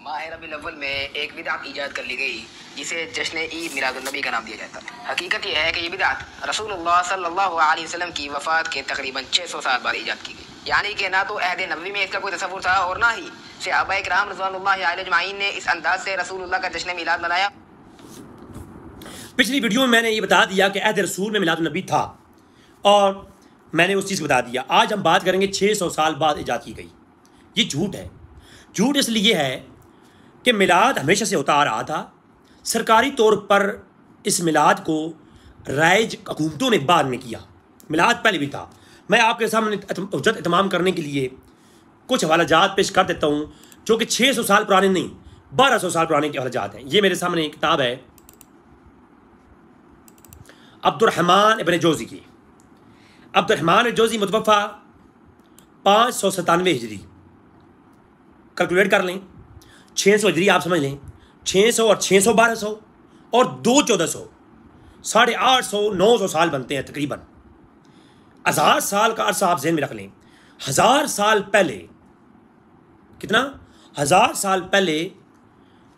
माह रबीउल अव्वल में एक बिदअत ईजाद कर ली गई जिसे जश्न ईद मिलादुन्नबी का नाम दिया जाता है। हकीकत यह है कि ये बिदअत रसूलुल्लाह सल्लल्लाहु अलैहि वसल्लम की वफ़ात के तकरीबन 600 साल बाद ईजाद की गई। यानी कि ना तो अहद नबवी में इसका कोई तसव्वुर था और ना ही सहाबाए किराम रज़ियल्लाहु अलैहिम अजमाइन ने इस अंदाज से रसूलुल्लाह का जश्न मिलाद मनाया। पिछली वीडियो में मैंने ये बता दिया कि अहद रसूल में मिलादुन्नबी था और मैंने उस चीज़ को बता दिया। आज हम बात करेंगे 600 साल बाद ईजाद की गई। ये झूठ है। झूठ इसलिए है कि मिलाद हमेशा से होता आ रहा था। सरकारी तौर पर इस मिलाद को राइज हुकूमतों ने बाद में किया। मिलाद पहले भी था। मैं आपके सामने उज्जत इत्माम करने के लिए कुछ हवालाजात पेश कर देता हूँ जो कि 600 साल पुराने नहीं 1200 साल पुराने के हवालाजात हैं। ये मेरे सामने एक किताब है अब्दुर्रहमान इब्न जोज़ी की। अब्दुर्रहमान जोज़ी मुतवफ़ा 597 हिजरी। कैलकुलेट कर लें, 600 हिजरी आप समझ लें, 600 और 600 1200 और 2 1400 850 900 साल बनते हैं तकरीबन। 1000 साल का अरसा आप ज़हन में रख लें। 1000 साल पहले कितना 1000 साल पहले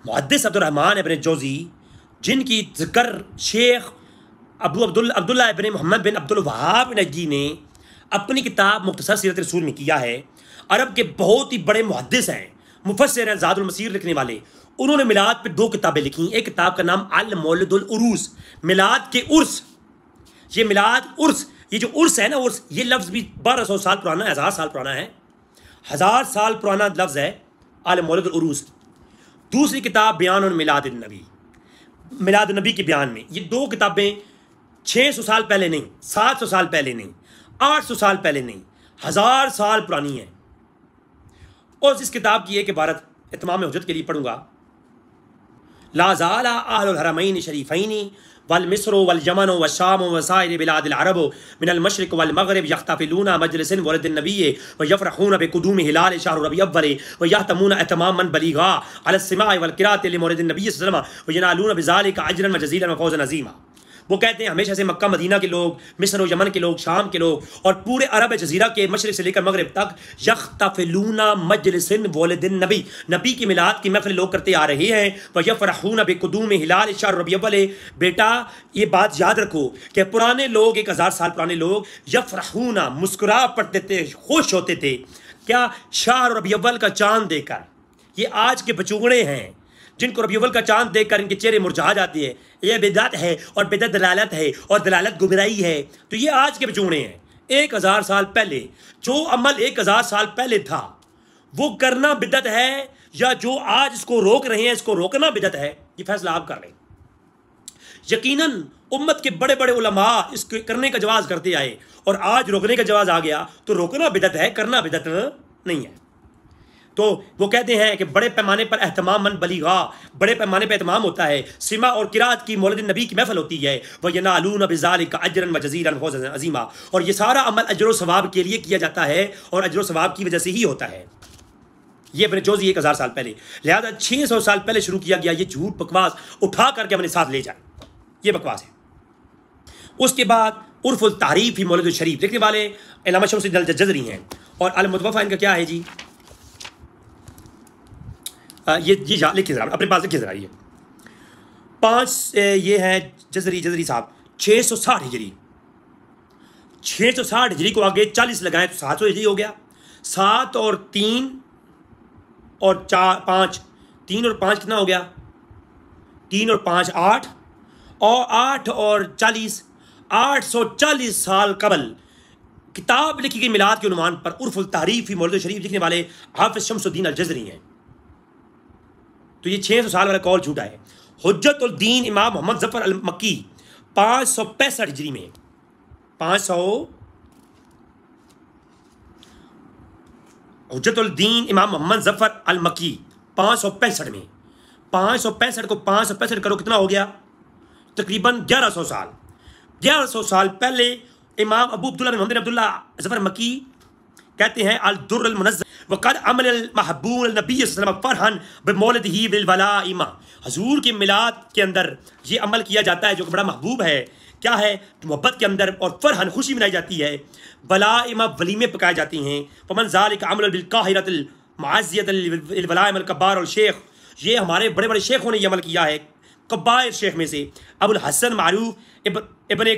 मुहद्दिस अब्दुर्रहमान इब्न जोज़ी, जिनकी ज़िक्र शेख अब्दुल्ला इब्न मोहम्मद बिन अब्दुल वहाब नजदी ने अपनी किताब मुख्तसर सीरत रसूल में किया है। अरब के बहुत ही बड़े मुहद्दिस हैं, मुफस्सिर हैं, ज़ादुल मसीर लिखने वाले। उन्होंने मिलाद पे 2 किताबें लिखी। एक किताब का नाम अल मौलिदुल उरूस, मिलाद के उर्स। ये मिलाद उर्स, ये जो उर्स है ना, उर्स, ये लफ्ज़ भी 1200 साल पुराना है, 1000 साल पुराना है। 1000 साल पुराना लफ्ज़ है अल मौलिदुल उरूस। दूसरी किताब बयान और मिलाद नबी, मिलाद नबी के बयान में। ये 2 किताबें 600 साल पहले नहीं, 700 साल पहले नहीं, 800 साल पहले नहीं, 1000 साल पुरानी है। और इस किताब की एक इबारत इत्माम हुज्जत के लिए पढ़ूंगा। ला ज़ाला अहलुल हरमैन शरीफैनी वल मिस्र वल यमन व शाम व साइर बिलादिल अरब मिनल मशरिक वल मगरिब यख्तफिलूना मजलिसिन वलिदिन नबी व यफरहूना बिकुदूम हिलाल शहर रबीउल अव्वल व यहतमूना इतमामन बलीगा अला सिमाइ वल क़िराअत लिमौलिदिन नबी सल्लल्लाहु अलैहि वसल्लम व यनालूना बिज़ालिका अजरन व जज़ीलन व फौज़न अज़ीमा। वो कहते हैं हमेशा से मक्का मदीना के लोग, मिस्र और यमन के लोग, शाम के लोग और पूरे अरब जजीरा के मशरिक से लेकर मगरिब तक यख्तफिलूना मजलिसिन वलिदिन नबी, नबी की मिलाद की महफिल लोग करते आ रहे हैं। व यफरहूना बिकुदूम हिलाल शहर रबीउल अव्वल। बेटा ये बात याद रखो कि पुराने लोग, 1000 साल पुराने लोग, यफरहूना मुस्कुरा पड़ते थे, खुश होते थे क्या, शहर रबीउल अव्वल का चांद देखकर। ये आज के बचूगड़े हैं जिनको रबीउल अव्वल का चांद देखकर इनके चेहरे मुरझा जाते हैं। यह बिदअत है और बिदअत दलालत है और दलालत गुमराही है। तो ये आज के बचूगड़े हैं। 1000 साल पहले जो अमल 1000 साल पहले था वो करना बिदअत है, या जो आज इसको रोक रहे हैं इसको रोकना बिदअत है, ये फैसला आप कर लें। यकीनन उम्मत के बड़े बड़े उलमा इसको करने का जवाज़ करते आए और आज रोकने का जवाज़ आ गया तो रोकना बिदअत है, करना बिदअत नहीं है। तो वो कहते हैं कि बड़े पैमाने पर एहतमाम मन बलीगा, बड़े पैमाने पर एहतमाम होता है। सिमा और किरात की मौलिद नबी की महफिल होती है। वह यनालून बिज़ालिका अजरन व जज़ीरन फौज़न अज़ीमा। और ये सारा अमल अजर व सवाब के लिए किया जाता है और अजर व सवाब की वजह से ही होता है। ये अपने जोज़ी 1000 साल पहले, लिहाजा 600 साल पहले शुरू किया गया। ये झूठ बकवास उठा करके अपने साथ ले जाए, ये बकवास है। उसके बाद उर्फुल तारीफ ही मौलिद शरीफ लिखने वाले इल्लामा शम्स जज़री हैं। और अल मुतवफ़ा इनका क्या है जी, ये लिखिए ज़रा, अपने पास लिखिए ज़रा। ये 5 ये है जज़री साहब 660 हिजरी। 660 हिजरी को आगे 40 लगाएं तो 700 हिजरी हो गया। 7 और 3 और 4 5, 3 और 5 कितना हो गया, 3 और 5 8 और 8 और 40 840 साल कबल किताब लिखी गई मिलाद के उन्वान पर। उर्फुल तारीफ ही मौलिद शरीफ लिखने वाले हाफिज़ शम्सुद्दीन अल जज़री हैं। तो ये 600 साल वाला कौल झूठा है। हुज्जतुल दीन इमाम मोहम्मद ज़फ़र अल मक्की 565 हिजरी में, 500 हुज्जतुल दीन इमाम मोहम्मद ज़फ़र अल मक्की 565 में, 565 को 565 करो कितना हो गया, तकरीबन 1100 साल। 1100 साल पहले इमाम अबू अब्दुल्ला बिन मोहम्मद अब्दुल्ला ज़फ़र मक्की कहते हैं अल दुर्रुल मुनज़्ज़म वक़द अमल महबूब नबी सल्लल्लाहु अलैहि वसल्लम फ़रहन बिमौलिदिही बिल वलाइमा। हजूर के मिलाद के अंदर ये अमल किया जाता है जो कि बड़ा महबूब है। क्या है, मोहब्बत के अंदर, और फ़रहन खुशी मनाई जाती है। वलाइमा वलीमे पकाए जाती हैं। फ़मन ज़ालिका अमल बिल काहिरतिल मुअज़्ज़ियतिल वलाइम अल कब्बार और शेख ये हमारे बड़े बड़े शेखों ने ये अमल किया है। कबायर शेख में से अबुल हसन मारूफ इब्न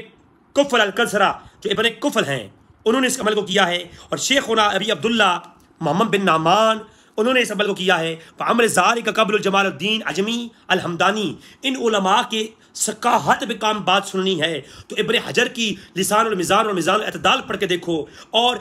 कुफल अल-कसरा जो इब्न कुफल हैं, उन्होंने इस अमल को किया है। और शेखुना अबी अब्दुल्ला मोहम्मद बिन नामान, उन्होंने इस अमल को किया है। अमर ज़ारी का कबल जमालुद्दीन अजमी अल-हमदानी, इन उलमा के सकाहत पे काम बात सुननी है तो इब्न हजर की लिसानुल मिज़ान और मिज़ानुल एतदाल पढ़ के देखो, और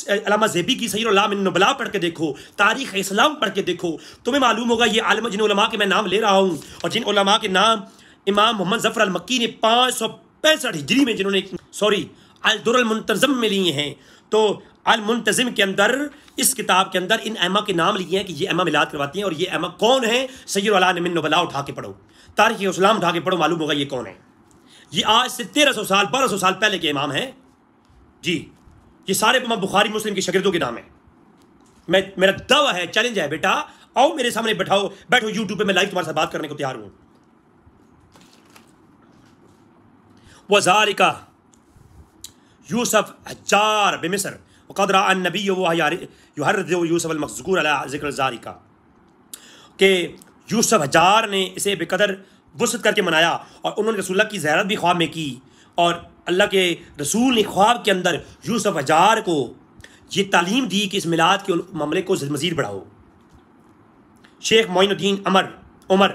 अल्लामा ज़ेबी की सय्यिरुल अलाम नुबला पढ़ के देखो, तारीख़ इस्लाम पढ़ के देखो, तुम्हें मालूम होगा ये आलम जिन उलमा के मैं नाम ले रहा हूँ और जिन उलमा के नाम इमाम मोहम्मद ज़फ़र अल-मक्की ने 565 हिजरी में जिन्होंने अल-दुर्र अल-मुंतज़म में लिए हैं, तो अल-मुंतज़िम के अंदर इस किताब के अंदर इन अइमा के नाम लिए हैं कि ये अइमा मिलाद करवाती हैं। और ये अइमा कौन है? सय्यिरुल अलाम नुबला उठा के पढ़ो, तारीख़ इस्लाम उठा के पढ़ो, मालूम होगा ये कौन है। ये आज से 1300 साल 1200 साल पहले के इमाम हैं जी। ये सारे इमाम बुखारी मुस्लिम के शागिर्दों के नाम है। मेरा दावा है, चैलेंज है, बेटा आओ मेरे सामने बैठो यूट्यूब पे, मैं लाइव तुम्हारे साथ बात करने को तैयार हूं। वज़ालिका यूसुफ हज्जार बिमिस्र वक़द रअा अन्नबी युहर्रिज़ु यूसुफ अल-मज़कूर अला ज़िक्र ज़ालिका, के यूसुफ हज्जार ने इसे बेकदर वुसअत करके मनाया और उन्होंने रसूलुल्लाह की ज़ियारत भी ख्वाब में की। और अल्लाह के रसूल ने ख्वाब के अंदर यूसुफ हज्जार को ये तालीम दी कि इस मिलाद के मामले को मज़ीद बढ़ाओ। शेख मोइनुद्दीन उमर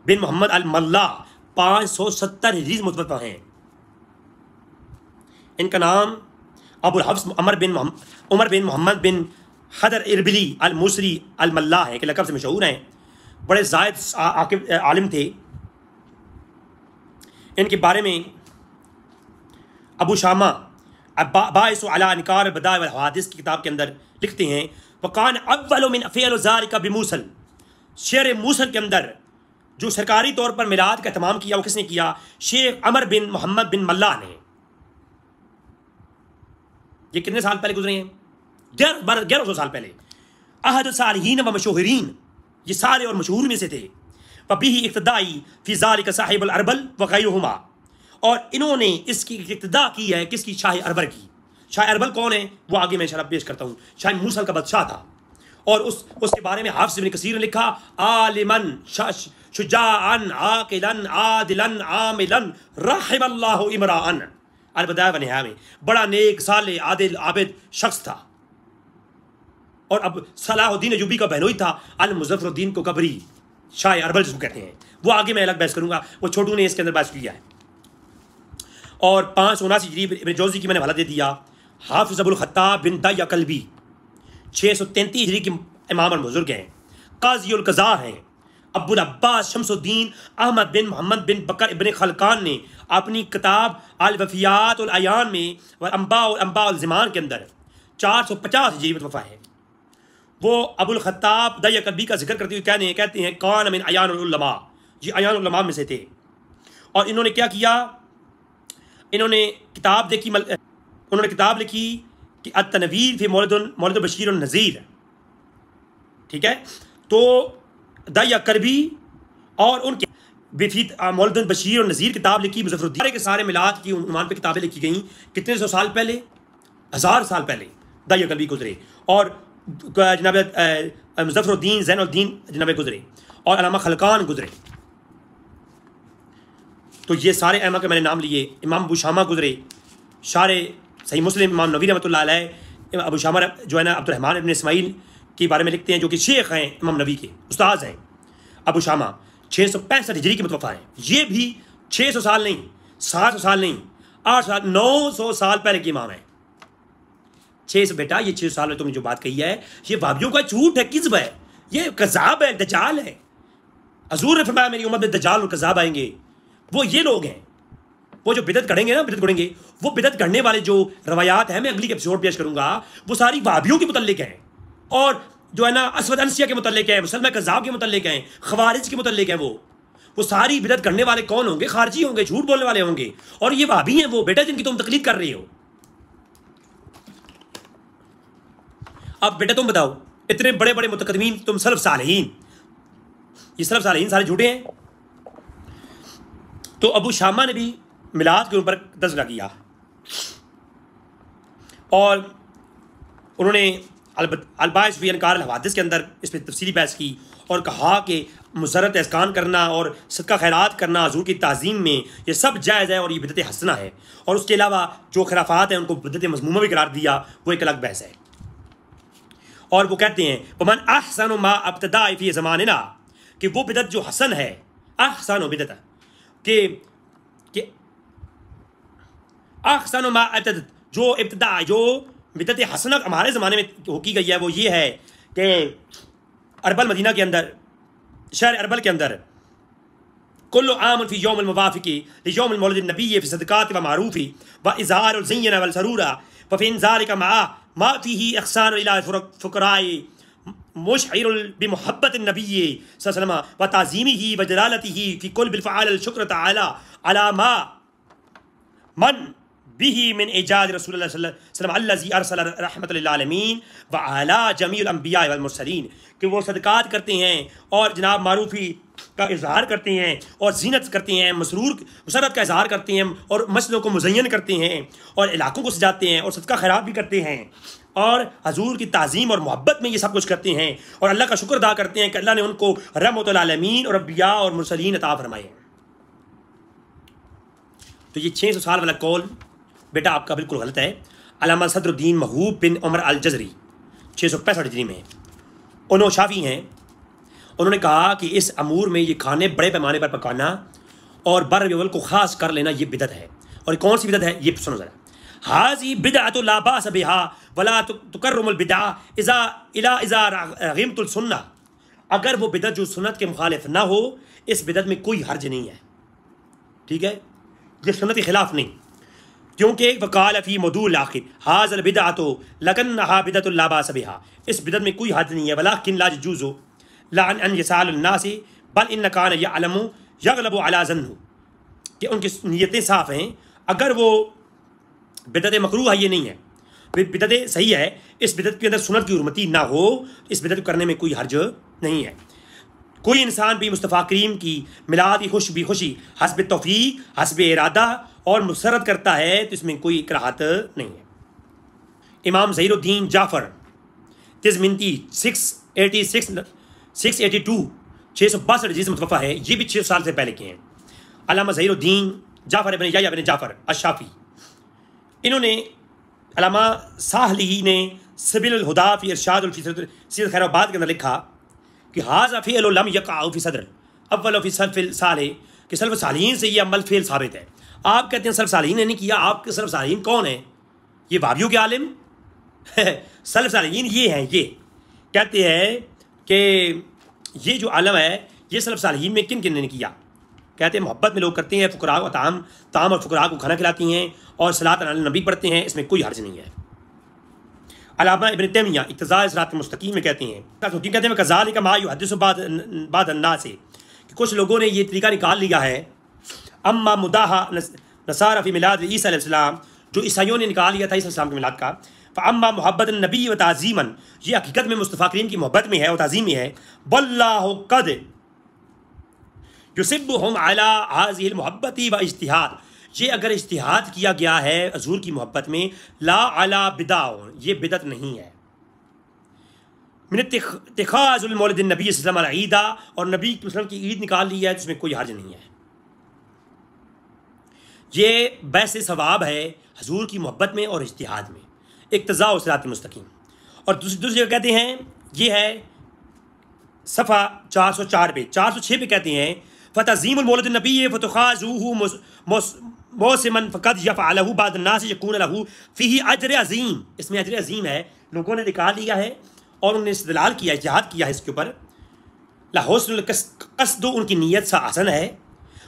बिन मोहम्मद अल-मल्ला 570 हिजरी मुतवफ़्फ़ा हैं। इनका नाम अबुल हफ्स उमर बिन मोहम्मद बिन हदर इरबिली अल-मुसरी अल-मल्ला है, के लक़ब से मशहूर हैं। बड़े ज़ाहिद आलिम थे। इनके बारे में अबू शामा बाइस अला इनकार बदाए वल हवादिस की किताब के अंदर लिखते हैं, वकान अव्वल मिन फ़िअल ज़ालिका बिमूसल, शेर मूसल के अंदर जो सरकारी तौर पर मिलाद का एहतमाम किया वो किसने किया? शेख अमर बिन मोहम्मद बिन मल्ला ने। ये कितने साल पहले गुजरे हैं? 1100 साल पहले। अहद सालिहीन व मशहूरीन, ये सारे और मशहूर में से थे। वबिही इक्तदाई फ़ी ज़ालिका साहिबुल अरबल व गैरुहुमा, और इन्होंने इसकी इक्तदा की है किसकी? शाह अरबल की। शाह अरबल कौन है वो आगे मैं इंशाअल्लाह पेश करता हूँ। शाह मूसल का बादशाह था और उसके बारे में हाफ़िज़ इब्न कसीर ने लिखा, आलिमन शुजाअन आक़िलन आदिलन आमिलन रहिमल्लाहु इमराअन अल-बदाया व निहाया में, बड़ा नेक साले आदिल आबिद शख्स था। और अब सलाहुद्दीन अय्यूबी का बहनोई था अल-मुज़फ़्फ़रुद्दीन को कबरी, शाह अरबल जिसको कहते हैं, वो आगे मैं अलग बहस करूंगा, वो छोटू ने इसके अंदर बहस किया है। और 579 हिजरी इब्न जौज़ी की मैंने हवाला दे दिया। हाफ़िज़ अबुल ख़त्ताब बिन दया कल्बी 633 हिजरी के इमाम और बुज़ुर्ग हैं। काज़ी उल क़ज़ा हैं। अब्बुल अब्बास शम्सुद्दीन अहमद बिन मोहम्मद बिन बकर इब्न खलकान ने अपनी किताब अल वफ़ियात उल अयान में व अंबा उल ज़मान के अंदर 450 हिजरी में वफ़ा है। वो अबुल ख़त्ताब दया कल्बी का जिक्र करते हुए कहते हैं कान मिन अयानुल उलमा, ये अयानुल उलमा में से थे। और इन्होंने क्या किया? इन्होंने किताब लिखी कि अत-तनवीर फ़ी मौलिद बशीर और नज़ीर, ठीक है। तो दया करबी और उनके बेफीत मौलिद बशीर और नज़ीर किताब लिखी। मुज़फ़्फ़रुद्दीन के सारे मिलाद की उन्वान पे किताबें लिखी गई। कितने सौ साल पहले? 1000 साल पहले दया करबी गुजरे और जनाब मुज़फ़्फ़रुद्दीन ज़ैनुद्दीन जनाब गुजरे और अल्लामा खलकान गुजरे। तो ये सारे अइमा के मैंने नाम लिए। इमाम अबू शामा गुजरे, शारे सही मुस्लिम इमाम नबी रहमतुल्लाह अलैह। अबू शामा जो है ना अब्दुर्रहमान इब्न इस्माइल के बारे में लिखते हैं, जो कि शेख हैं इमाम नबी के, उस्ताद हैं। अबू शामा 665 हिजरी की मुतवफ़्फ़ा है। ये भी 600 साल नहीं, 700 साल नहीं, 8 साल 900 साल पहले की इमाम है। 600 बेटा, ये 600 साल में तुमने जो बात कही है ये वाबियों का झूठ है, किज़्ब है, ये कज़ाब है, दज्जाल है। हज़ूर ने फरमाया मेरी उम्मत में दज्जाल और कज़ाब आएंगे। वो ये लोग हैं, वो जो बिदत करेंगे ना, बिदत करेंगे, वो बिदत करने वाले जो रवायात हैं, मैं अगली एपिसोड पेश करूंगा, वो सारी वाबियों के मुतल्लिक हैं और जो है ना असवद अंसिया के मुतल्लिक है, मुसलमा कज़ाब के मुतल्लिक हैं, खवारिज के मुतल्लिक हैं। वो सारी बिदत करने वाले कौन होंगे? खारजी होंगे, झूठ बोलने वाले होंगे। और ये वाबी हैं वो बेटा जिनकी तुम तकलीद कर रहे हो। अब बेटा तुम बताओ, इतने बड़े बड़े मुतकद्दिमीन, तुम सलफ सालिहीन, ये सलफ सालिहीन सारे झूठे हैं। तो अबू शामा ने भी मिलाद के ऊपर तज़किरा किया और उन्होंने अल-बाइस फ़ी इनकार अल-हवादिस के अंदर इस पर तफसीली बहस की और कहा कि मुसरत एहसान करना और सदका खैरात करना हजूर की ताज़ीम में ये सब जायज़ है और ये बिदत हसना है। और उसके अलावा जो खराफात हैं उनको बिदत मज़मूमा भी करार दिया, वो एक अलग बहस है। और वो कहते हैं वमन अहसन मा अब्तदा फी ज़मानिना, कि वो बिदत जो हसन है, अहसन बिदत कि अहसन मा अब्तदा, जो इब्तदा जो बिदत हसना हमारे ज़माने में हो की गई है वो ये है कि अरबल मदीना के अंदर, शहर अरबल के अंदर कुल्लु आम फी यौम मुवाफिकी लियौम मौलिद नबी फी सदकात व मारूफी व इज़हार ज़िय्यन वल सरूरा व फी ज़ालिका मा फीही इहसान इला फुकराए मुशइरुल बिमुहब्बत नबी सल्लल्लाहु अलैहि वसल्लम व ताज़ीमिही व जलालतिही फी कुल बिल फ़आल शुक्र तआला अला मा मन बिही मिन इजाद रसूलुल्लाह सल्लल्लाहु अलैहि वसल्लम अल्लज़ी अरसल रहमतल लिल आलमीन व अला जमीउल अंबिया वल मुरसलीन, कि वो सदकात करते हैं और जनाब मारूफी का इजहार करते हैं और जीनत करते हैं, मसरत का इजहार करते हैं और मस्जिदों को मुज़य्यन करते हैं और इलाकों को सजाते हैं और सदका खैरात भी करते हैं और हजूर की ताज़ीम और मोहब्बत में ये सब कुछ करते हैं और अल्लाह का शुक्र अदा करते हैं कि अल्लाह ने उनको रहमतुल आलमीन और अंबिया और मुरसलीन अता फरमाए हैं। तो ये 600 साल वाला कौल बेटा आपका बिल्कुल गलत है। अल्लामा सदरुद्दीन महबूब बिन उमर अल जज़री 665 हिजरी में उन्होंने शाफी हैं, उन्होंने कहा कि इस अमूर में ये खाने बड़े पैमाने पर पकाना और बर अव्वल को ख़ास कर लेना ये बिदत है। और कौन सी बिदत है ये सुनो ज़रा। हाज़ी बिदअतु ला बास बिहा वला तुकर्रमुल बिदअ इज़ा रग़िमतुल सुन्ना, अगर वो बिदत जो सुन्नत के मुखालिफ ना हो, इस बिदत में कोई हर्ज नहीं है। ठीक है, ये सुन्नत के खिलाफ नहीं, क्योंकि वकाल फ़ी मौदूल आखिर हाज़ल बिदअतु लकन्नहा बिदअतुल ला बास बिहा, इस बिदत में कोई हर्ज नहीं है। वलाकिन ला यजूज़ु ला अन यसाल अन्नास बल इन कान यअलमु यग़लबु अला ज़न्नु, कि उनकी नीयतें साफ़ हैं। अगर वो बिदत मकरूह है ये नहीं है, बिदत सही है, इस बिदत के अंदर सुन्नत की हुर्मती ना हो, इस बिदत करने में कोई हर्ज नहीं है। कोई इंसान भी मुस्तफ़ा करीम की मिलाद की खुशी हस्ब तौफीक हस्ब इरादा और मुसरत करता है तो इसमें कोई कराहत नहीं है। इमाम ज़हीरुद्दीन जाफ़र तिज़मिंती 662 जिस मुतवफ़ा है, ये भी 6 साल से पहले के हैं। अल्लामा ज़हीरुद्दीन जाफ़र इब्न यहया इब्न जाफ़र अश-शाफ़ी, इन्होंने अल्लामा साहली ने सबिलुल हुदा फ़ी इरशादुल सीरत खैराबाद के अंदर लिखा कि हाज़ा फ़िअलु लम यक़अ फ़ी सदर अव्वल फ़ी सल्फ़िल सालिह, कि सल्फ़ सालिहीन से ये अमल फ़ेल साबित है। आप कहते हैं सल्फ़ सालिहीन ने नहीं किया, आपके सल्फ़ सालिहीन कौन है? ये वाबियों के आलिम सल्फ़ सालिहीन ये हैं। ये कहते हैं कि ये जो आलम है ये सल्फ़ सालिहीन में किन किन ने किया? कहते हैं मोहब्बत में लोग करते हैं, फ़ुकरा को ताम और फ़ुकरा को खाना खिलाती हैं और सलात अला नबी पढ़ते हैं, इसमें कोई हर्ज नहीं है। अल्लामा इब्न तैमिया इक़्तिज़ाए सिरात मुस्तकीम में कहते हैं कज़ालिका मा युहद्दिसु बाद अन्नास से, कि कुछ लोगों ने ये तरीका निकाल लिया है अम्मा मुदाहा नसारा फ़ी मिलाद ईसा अलैहिस्सलाम, जो ईसाइयों ने निकाल लिया था ईसा अलैहिस्सलाम के मिलाद का। फ़अम्मा मुहब्बत नबी व ताज़ीमन, ये हकीकत में मुस्तफ़ा करीम की मोहब्बत में है और ताज़ीम में है। वल्लाहु क़द युसिब्बुहुम अला हाज़िहिल मुहब्बति व इज्तिहाद, ये अगर इज्तिहाद किया गया है हजूर की मोहब्बत में, ला अला बिदाओ, ये बिदत नहीं है। मिन इत्तिखाज़ुल मौलिद नबी सल्लल्लाहु अलैहि वसल्लम ईदा, और नबी वसल्लम की ईद निकाल ली है जिसमें कोई हर्ज नहीं है। ये बैसे सवाब है हजूर की मोहब्बत में और इज्तिहाद में, इक़्तिज़ाउ सिरात मुस्तकीम। और दूसरी जगह कहते हैं, ये है सफ़ा 404 पे, 406 पे कहते हैं फ़तज़ीमुल मौलिद नबी फ़तुख़ाज़ुहु मौसिमन फ़क़द यफ़अलहु बाद अन्नास यकून लहु फ़ीही अज्र अज़ीम, इसमें अज्र अज़ीम है। लोगों ने निकाल लिया है और उन्होंने इस्तिदलाल किया, इज्तिहाद किया है इसके ऊपर। लहुस्नुल क़स्द, उनकी नीयत सा हसन है।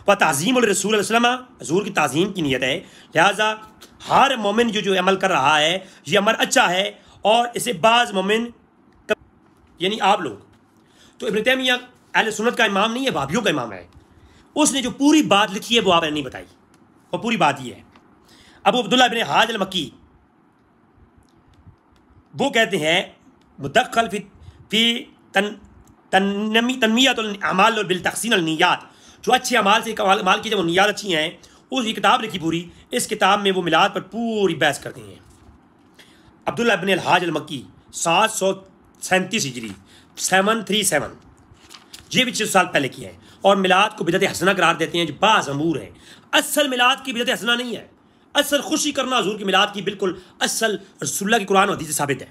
व ताज़ीमुल रसूल सल्लल्लाहु अलैहि वसल्लम, हजूर की ताज़ीम की नीयत है। लिहाजा हर मोमिन जो अमल कर रहा है ये अमल अच्छा है, और इसे बाज़ मोमिन यानी आप लोग, तो इब्न तैमिया अहले सुन्नत का इमाम नहीं है, वाबियों का इमाम है। उसने जो पूरी बात लिखी है वो आपने नहीं बताई, और पूरी बात ये है। अबू अब्दुल्लाह इब्न हाज अल-मक्की वो कहते हैं मुदख्खल फी तन्मियतुल अमाल बिल तहसीन अल नियात, जो अच्छे अमाल से अमाल की जब नियात अच्छी हैं, उसकी किताब लिखी पूरी। इस किताब में वो मिलाद पर पूरी बहस करते हैं। अब्दुल्लाह इब्न हाज अल-मक्की 737 हिजरी 737, ये भी 600 साल पहले किया है, और मिलाद को बिदअत हसना करार देते हैं जो बाज़ अमूर है। असल मिलाद की बिदअत हसना नहीं है, असल खुशी करना हुजूर की मिलाद की बिल्कुल असल रसूलुल्लाह की कुरान और हदीस से साबित है।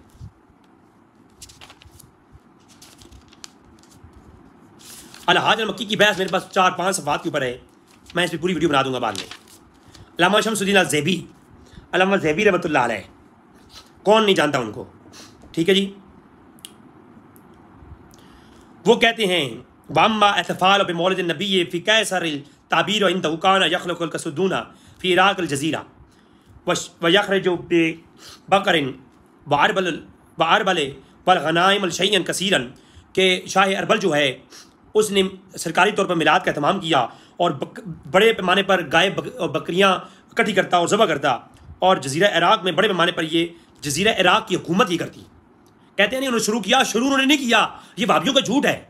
अल-हाज अल-मक्की की बहस मेरे पास 4-5 सफ़हात के ऊपर है, मैं इस पर पूरी वीडियो बना दूंगा बाद में। अल्लामा शम्सुद्दीन अज़्ज़ैबी, अल्लामा ज़ैबी रहमतुल्लाह अलैह, कौन नहीं जानता उनको, ठीक है जी। वो कहते हैं वाम्मा एतफ़ाल बि मौलिद नबी फ़ी कैसर ताबीर व इंदहु काना यख़लुक़ुल कसुदूना फ़ी इराक़ अल-जज़ीरा व यख़रुजु बि बक़रिन व अरबल वल गनाइम शैअन कसीरन, के शाह अरबल जो है उसने सरकारी तौर पर मिलाद का एहतमाम किया और बड़े पैमाने पर गाय और बकरियाँ इकट्ठी करता और ज़बह करता, और जज़ीरा इराक़ में बड़े पैमाने पर ये जज़ीरा इराक़ की हुकूमत ही करती। कहते हैं नहीं उन्होंने शुरू किया, शुरू उन्होंने नहीं किया, ये वहाबियों का झूठ है।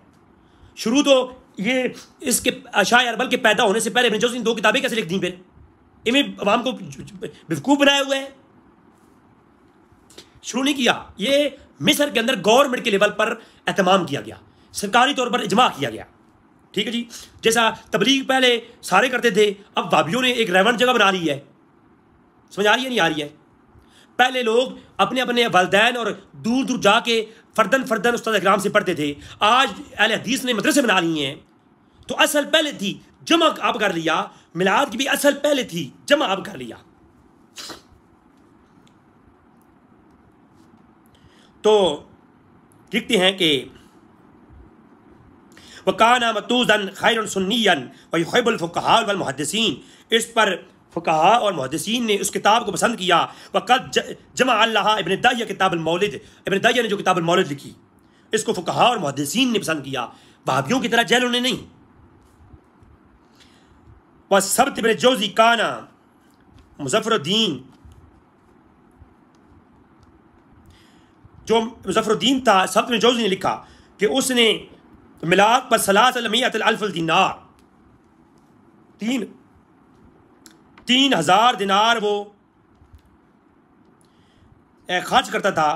शुरू तो ये इसके शाह अरबल के पैदा होने से पहले इब्न जौज़ी ने 2 किताबें कैसे लिख दी, फिर इन्हें अवाम को बेवकूफ़ बनाए हुए हैं। शुरू नहीं किया, ये मिस्र के अंदर गवर्नमेंट के लेवल पर एहतमाम किया गया, सरकारी तौर पर इजमा किया गया, ठीक है जी। जैसा तबलीग पहले सारे करते थे, अब वहाबियों ने एक रेवन जगह बना ली है। समझ आ रही है नहीं आ रही है? पहले लोग अपने अपने वालिदैन और दूर दूर जाके फर्दन उस्ताद इकराम से पढ़ते थे, आज अहले हदीस ने मदरसे बना लिए हैं। तो असल पहले थी, जमा अब कर लिया, मिलाद की भी असल पहले थी, जमा अब कर लिया। तो लिखते हैं कि वकाना मतूज़न खैरुन सुन्नियन व युहिब्बुल फुक़हा वल मुहद्दिसीन, इस पर फुक़हा और मुहद्दिसीन ने उस किताब को पसंद किया। वक़द जमा अल्लाह इब्न दाहिया किताब अल मौलिद, इब्न दाहिया ने जो किताब अल मौलिद लिखी, इसको फुक़हा और मुहद्दिसीन ने पसंद किया, वहाबियों की तरह जहलों ने नहीं। व सब्त इब्न जौज़ी काना मुज़फ़्फ़रुद्दीन, जो मुज़फ़्फ़रुद्दीन था, सब्त इब्न जौज़ी ने लिखा कि उसने मिलाद पर सलासल मिअतल अल्फ़ुल दीनार, 3,000 दिनार वो खर्च करता था।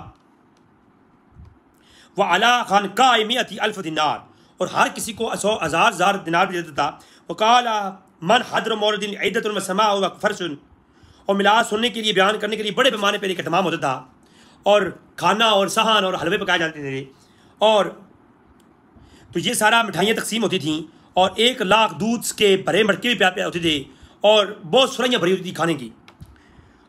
वह अला खान का मिअती अल्फ़ दिनार, और हर किसी को 100,000 दिनार भी देता था। वकाला मन हदर मौलदिन इद्दतुन व समा व फर्शुन, और मिलाद सुनने के लिए, बयान करने के लिए बड़े पैमाने पर एक एहतमाम होता था, और खाना और सहान और हलवे पकाए जाते थे, और तो ये सारा मिठाइयाँ तकसीम होती थीं, और 1 लाख दूध के भरे मटके भी प्यार होते थे, और बहुत सुराइयाँ भरी होती थी खाने की।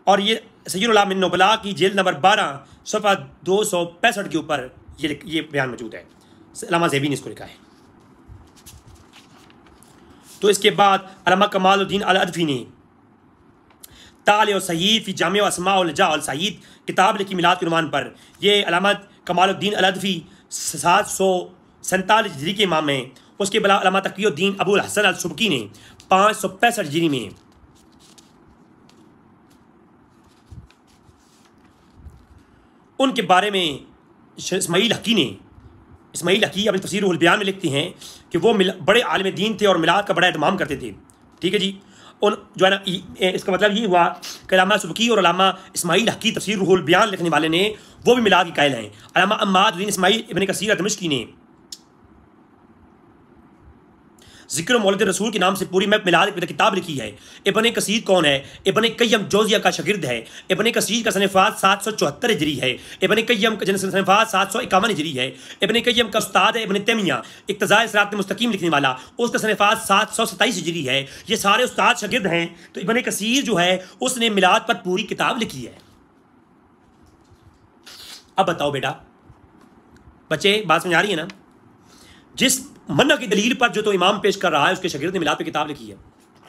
और ये सय्यदुल उलमा मिन नुबला की जेल्द नंबर 12 सफ़ा 265 के ऊपर ये बयान मौजूद है। अल्लामा ज़ैबी ने इसको लिखा है। तो इसके बाद अल्लामा कमालुद्दीन अल-अदफ़ी ने ताल और सईद फ़ी जामे अस्मा वल जा अल सईद किताब लिखी मिलाद के उन्वान पर। ये अल्लामा कमालुद्दीन अल-अदफ़ी 747 हिजरी के इमाम हैं। उसके बाद अल्लामा तक़ियुद्दीन अबुल हसन अल-सुबकी ने 565 हिजरी में उनके बारे में इस्माइल हकी अपनी तफसीर रुहुल बयान में लिखते हैं कि वो बड़े आलिम दीन थे और मिलाद का बड़ा एहतमाम करते थे, ठीक है जी। उन जो है ना, इसका मतलब ये हुआ कि अल्लामा सुबकी और अल्लामा इस्माइल हकी तफसीर रुहुल बयान लिखने वाले ने वो भी मिलाद की कायल हैं। अल्लामा अम्मादुद्दीन इस्माइल इब्न कसीर दमिश्की ने ज़िक्र मौलिद रसूल के नाम से पूरी मिलाद की किताब लिखी है। इब्न कसीर कौन है? इब्न क़य्यम जौज़िया का शागिर्द है। इब्न कसीर का सनफ़ात 774 हिजरी है। इब्न क़य्यम का सनफ़ात 751 हिजरी है। इब्न क़य्यम का उस्ताद है इब्न तैमिया, इक़्तिज़ाए सिरात मुस्तकीम लिखने वाला, उसका सनफ़ात 727 हिजरी है। ये सारे उस्ताद शागिर्द हैं। तो इब्न कसीर जो है उसने मिलाद पर पूरी किताब लिखी है। अब बताओ बेटा, बच्चे बात समझ आ रही है ना? जिस मन्ना की दलील पर जो तो इमाम पेश कर रहा है उसके शागिर्द ने मिलाद पे किताब लिखी है।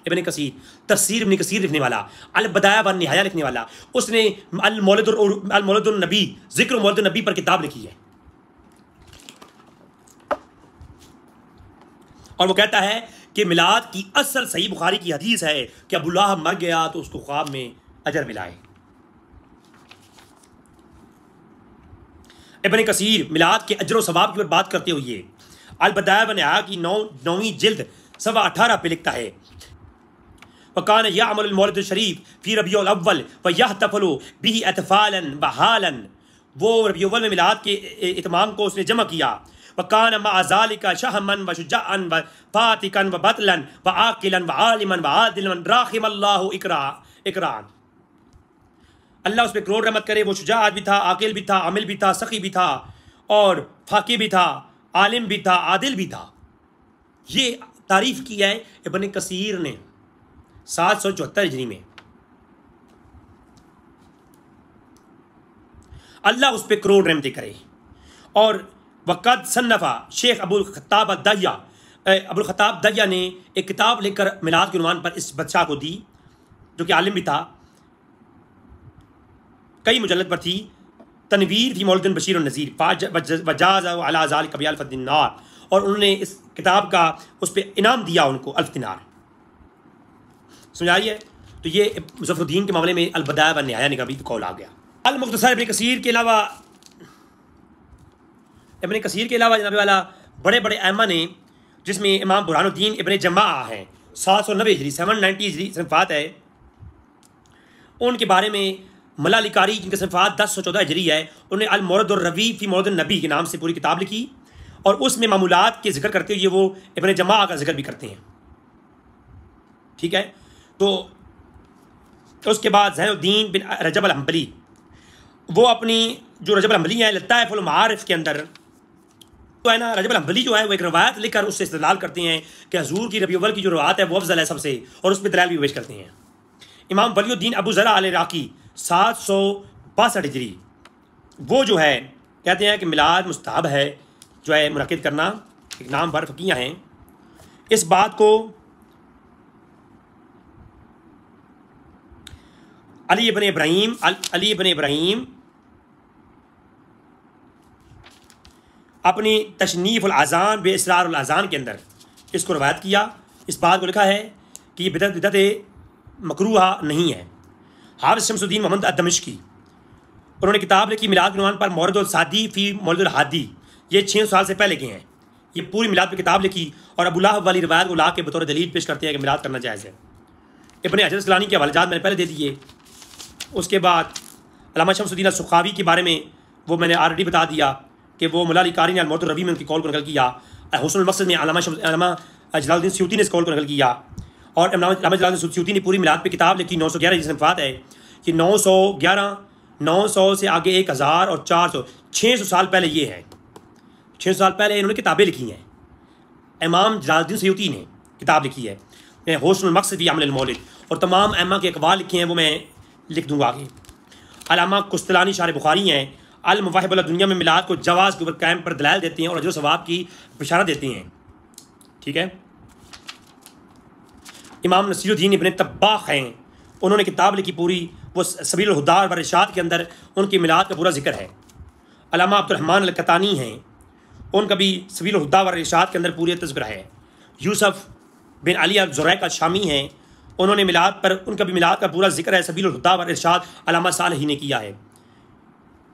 इब्न कसीर, तफसीर इब्न कसीर लिखने वाला, अल बदाया व निहाया लिखने वाला, उसने अल मौलिदुन नबी, ज़िक्र मौलिदुन नबी पर किताब लिखी है। और वो कहता है कि मिलाद की असल सही बुखारी की हदीस है कि अबूलाहब मर गया तो उसको ख्वाब में अजर मिला है। इब्न कसीर मिलाद के अजर व सवाब की बात करते हुए अल बदाया व निहाया की 9वीं जिल्द सवा 18 पे लिखता है, वकान यामल मौलिद शरीफ फी रबीउल अव्वल व यहतफलु बिही अतफालन व हालन, वो रबीउल अव्वल में मिलाद के इत्माम को उसने जमा किया। वकान मा ज़ालिका शहमन व शुजाअन व फातिकन व बतलन व आकिलन व आलिमन व आदिलन राहिमल्लाहु इकरान। अल्लाह उस पर करोड़ रहमत करे। वो शुजाअत भी था, आकिल भी था, आमिल भी था, सखी भी था और फाकी भी था, आलिम भी था, आदिल भी था। ये तारीफ की है इब्न कसीर ने 774 हिजरी में। अल्लाह उस पर करोड़ रहमतें करे। और वक़द सन्नफ़ा शेख अबुल ख़त्ताब दहिया ने एक किताब लिखकर मिलाद के उन्वान पर इस बादशाह को दी, जो कि आलिम भी था, कई मुजल्लद पर थी। तनवीर थी मौलुद बशीर और नज़ीर वजाज़ अला ज़ालिका बिअल्फ़ दिनार, और उन्होंने इस किताब का उस पर इनाम दिया उनको 1000 दिनार। समझ आ रही है? तो ये मुज़फ़्फ़रुद्दीन के मामले में अल-बदाया व निहाया का भी कौल आ गया। अल-मुख्तसर इब्न कसीर के अलावा जनाब वाला बड़े बड़े अइम्मा ने, जिसमें इमाम बुरहानुद्दीन इब्न जमा हैं 790 हिजरी 790 हिजरी संफात है, उनके बारे में मल्ला अली कारी जिनकी संफात 1014 हिजरी है, उन्होंने अल-मुरद और-रवी फ़ी मौलिद नबी के नाम से पूरी किताब लिखी और उसमें मामूलात के जिक्र करते हुए वो इब्न जमा का जिक्र भी करते हैं। ठीक है, तो उसके बाद ज़ैनुद्दीन बिन रजब अल-हम्बली, वो अपनी जो रजब अल-हम्बली है लताइफ़ुल मारिफ़ के अंदर तो है ना, रजब अल-हम्बली जो है वो एक रवायत लिखकर उससे इस्तेदलाल करते हैं कि हजूर की रबीउल अव्वल की जो रवायत है वो अफजल है सबसे, और उस पर दलाल भी पेश करते हैं। इमाम वलीउद्दीन अबू ज़रा अल-इराक़ी 762 हिजरी, वो जो है कहते हैं कि मिलाद मुस्तहब है जो है मुनक़िद करना, एक नाम भर फ़क़ीह हैं। इस बात को अली इब्न इब्राहीम अपनी तशनीफ़ुल अज़ान बे इसरारुल अज़ान के अंदर इसको रवायत किया। इस बात को लिखा है कि ये बिदअत मकरूहा नहीं है। हाफ़िज़ शम्सुद्दीन मोहम्मद अद-दमिश्की, उन्होंने किताब लिखी मिलाद के उन्वान पर मौलिद सादी फ़ी मौलिद हादी, ये 600 साल से पहले के हैं। ये पूरी मिलाद पर किताब लिखी और अबू लहब वाली रवायत को ला के बतौर दलील पेश करते हैं कि मिलाद करना जायज़ है। इब्न हजर अस्क़लानी के हवालेजात मैंने पहले दे दिए। उसके बाद अल्लामा शम्सुद्दीन अस-सुखावी के बारे में वो मैंने ऑलरेडी बता दिया कि वो मल्ला अली कारी ने अल-मुरद और-रवी में उनकी कौल को नकल किया। हुस्नुल मक़सद में अल्लामा जलालुद्दीन सयूती ने इस कौल को नकल किया और अल्लामा जलालुद्दीन सयूती ने पूरी मिलाद पे किताब लिखी 911 जिसमें फ़ात है कि 900 से आगे 1000 और 400 600 साल पहले ये है। 600 साल पहले इन्होंने किताबें लिखी हैं। इमाम जलालुद्दीन सयूती ने किताब लिखी है हुस्नुल मक़सद फ़ी अमल मौलिद, और तमाम अइम्मा के अक़वाल लिखे हैं वो मैं लिख दूँगा आगे। अल्लामा कुस्तलानी शार बुखारी हैं, अल-मवाहिब दुनिया में मिलाद को जवाज़ के ऊपर कायम पर दलाइल देते हैं और अजर सवाब की बिशारत देते हैं। ठीक है, इमाम नसीरुद्दीन इब्न तब्बाख हैं, उन्होंने किताब लिखी पूरी, वो सबीलुल हुदा व इरशाद के अंदर उनकी मिलाद का पूरा जिक्र है। अल्लामा अब्दुर्रहमान अल-कतानी हैं, उनका भी सबीलुल हुदा व इरशाद के अंदर पूरी तज़किरा है। यूसुफ बिन अली अल-ज़ुरैक अल-शामी हैं, उन्होंने मिलाद पर उनका भी मिलाद का पूरा जिक्र है। सबीलुल हुदा व इरशाद अल्लामा सालही ने किया है।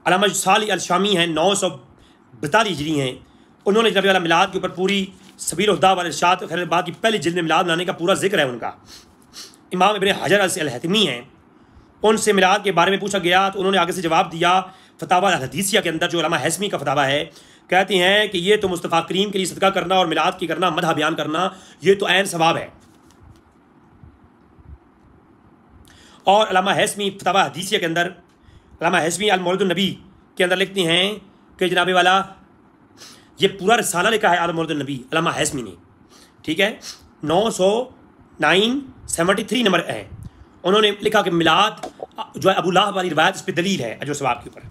अल्लामा साली अल-शामी हैं 942 हिजरी हैं, उन्होंने जब वाला मिलाद के ऊपर पूरी सबीलुल हुदा व इरशाद खैर बाद की पहली जिल्द में मिलाद बनाने का पूरा जिक्र है उनका। इमाम इब्न हजर अल-हैतमी हैं, उनसे मिलाद के बारे में पूछा गया तो उन्होंने आगे से जवाब दिया फतावा हदीसिया के अंदर, जो अल्लामा हैसमी का फतावा है, कहते हैं कि ये तो मुस्तफ़ा करीम के लिए सदका करना और मिलाद की करना, मदह बयान करना, ये तो ऐन सवाब है। और अल्लामा हैसमी फतावा हदीसिया के अंदर, अल्लामा हैसमी अल-मौलिद नबी के अंदर लिखते हैं कि जनाबे वाला ये पूरा रिसाला लिखा है अल-मौलिद नबी अल्लामा हैसमी ने। ठीक है, 973 नंबर है। उन्होंने लिखा कि मिलाद जो है अबू लहब वाली रिवायत इस पर दलील है अजर सवाब के ऊपर।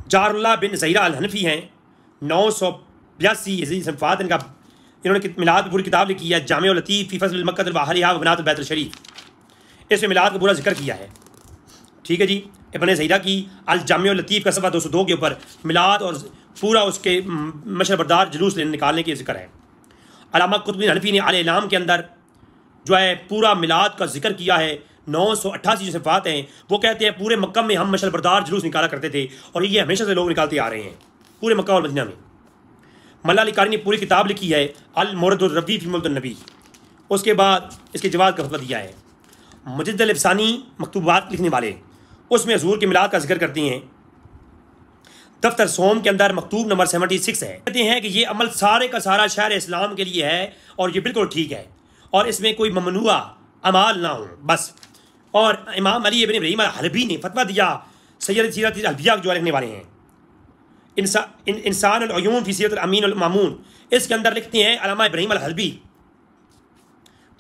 जारुल्लाह बिन ज़हीरा अल-हनफी हैं 982 इसी संफात इनका, इन्होंने मिलाद की पूरी किताब लिखी है जामे लतीफ़ फ़ी फ़ज़्ल मक्का व अहलिहा व बनात बैतुल शरीफ, इसमें मिलाद का पूरा जिक्र किया है। ठीक है जी, इब्न ज़हीरा की अल जामे लतीफ़ का सफ़ा 202 के ऊपर मिलाद और पूरा उसके मशर बरदार जुलूस निकालने की जिक्र है। अल्लामा कुतुबी हनफी ने अल-इलाम के अंदर जो है पूरा मिलाद का जिक्र किया है। 988 जो सिफ़ात हैं वो कहते हैं पूरे मक्का में हम मशल बरदार जुलूस निकाला करते थे और ये हमेशा से लोग निकालते आ रहे हैं पूरे मक्का और मदीना में। मल्ला अली कारी ने पूरी किताब लिखी है अल-मुरद और-रवी फ़ी मौलिद नबी। उसके बाद इसके जवाब का फतवा दिया है मुजद्दिद अल-अफ़सानी मकतूबात लिखने वाले, उसमें हुज़ूर के मिलाद का जिक्र करती हैं। दफ्तर सोम के अंदर मकतूब नंबर 76 है। कहते हैं कि ये अमल सारे का सारा शहर इस्लाम के लिए है और ये बिल्कुल ठीक है और इसमें कोई ममनुआ अमाल ना हो बस। और इमाम अली इब्न इब्राहीम अल-हलबी ने फतवा दिया, सैयद सीरत अल-अंबिया जो लिखने वाले हैं, इंसान अल-उयून फी सीरत अल-अमीन अल-मामून, इसके अंदर लिखते हैं अल्लामा इब्राहीम अल-हलबी,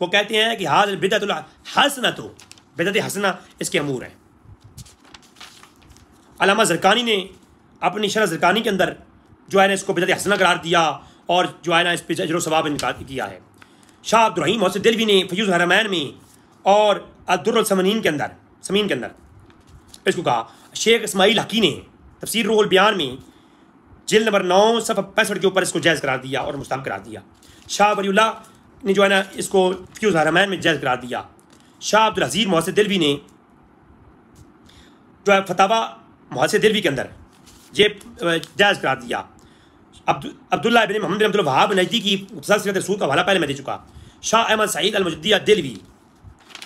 वो कहते हैं कि हाज़ बिदअतुल हसनतु, बिदअत हसना इसके अमूर है। अल्लामा ज़रकानी ने अपनी शरह ज़रकानी के अंदर जो है ना इसको बिदअत हसना करार दिया और जो है ना इस पर अजर सवाब किया है। शाह अब्दुल रहीम मोहसिन दिलवी ने फ़यूज़ हरमैन में और अद्दुर्रुल समनीन के अंदर इसको कहा। शेख इस्माइल हकी ने तफसीर रूहुल बयान में जिल्द नंबर 9 सफ़ा 65 के ऊपर इसको जायज़ करार दिया और मुस्तहब करार दिया। शाह वलीउल्लाह ने जो है ना इसको फ़यूज़ हरमैन में जायज़ करार दिया। शाह अब्दुल अज़ीज़ मोहसिन दिलवी ने जो है फतावा मोहसिन दिलवी के अंदर ये जायज़ करार दिया। अब्दुल्लाह इब्न मोहम्मद अब्दुल वहाब नज़दीकी मुख्तसर सीरत रसूल का हवाला पहले मैं दे चुका। शाह अहमद सईद अल-मुजद्दिदी दिलवी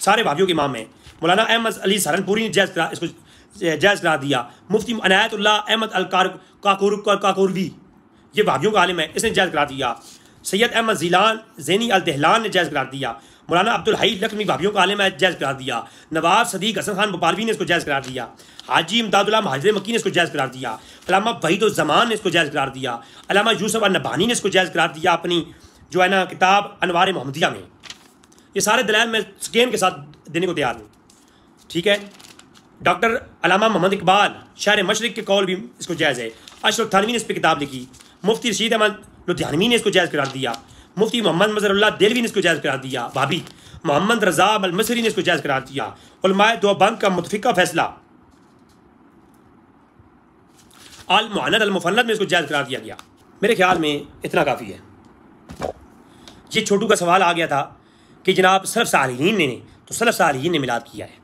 सारे भाभीियों के इमाम हैं। मौलाना अहमद अली सहारनपुरी ने इसको जायज़ करार दिया। मुफ्ती अनायतुल्लाह अहमद अल-काकुरवी ये भाभीियों का आलिम है, इसने जायज़ करार दिया। सैयद अहमद ज़ीलान ज़ैनी अल-दहलान ने जायज़ करार दिया। मौलाना अब्दुल हई लखमी भाभीियों का आलिम है, जायज़ करार दिया। नवाब सदीक हसन खान भोपालवी ने इसको जायज़ करार दिया। हाजी इमदादुल्लाह महाजिर मक्की ने इसको जायज़ करार दिया। अल्लामा वहीदुज़्ज़मान ने इसको जायज़ करार दिया। अल्लामा यूसुफ अन-नबानी ने इसको जायज़ करार दिया अपनी जो है ना किताब अनवार मोहम्मदिया में। ये सारे दलाइल मैं स्कैन के साथ देने को तैयार हूँ, ठीक है। डॉक्टर अल्लामा मोहम्मद इकबाल शहर मशरिक के कौल भी इसको जायज़ है। अशरफ थानवी ने इस पर किताब लिखी। मुफ्ती रशीद अहमद लुधियानवी ने इसको जायज़ करार दिया। मुफ्ती मोहम्मद मज़हरुल्लाह देलवी ने इसको जायज़ करार दिया। भाभी मोहम्मद रज़ा अल-मसरी ने इसको जायज़ करार दिया। उलमाए देवबंद का मुतफ़िका फैसला अल-मुअन्नद अल-मुफ़न्नद में इसको जायज़ करार दिया गया। मेरे ख्याल में इतना काफ़ी है। ये छोटू का सवाल आ गया था कि जनाब सलफ़ सालिहीन ने मिलाद किया है।